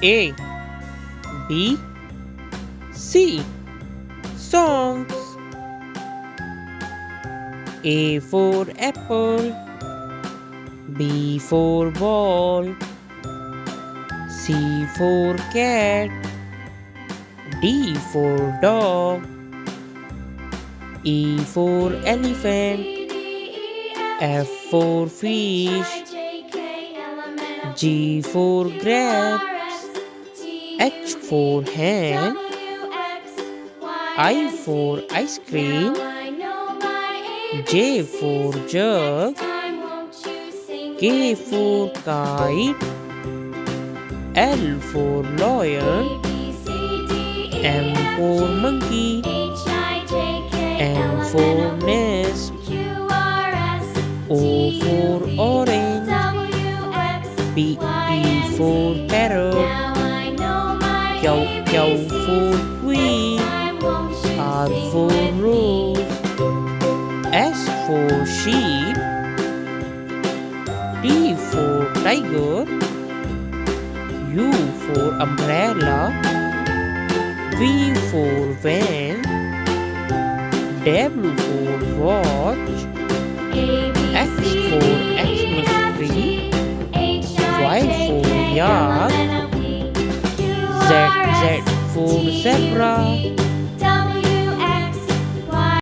A B C songs. A for apple, B for ball, C for cat, D for dog, E for elephant, F for fish, G for grapes, H for hen, I for ice cream, J for jug, K for kite, L for lion, M for monkey, N for nest, O for orange, P for parrot, Q for queen, R for rose, S for sheep, T for tiger, U for umbrella, V for van, W for watch, X for Xmas tree, Y for yard, Z for zebra,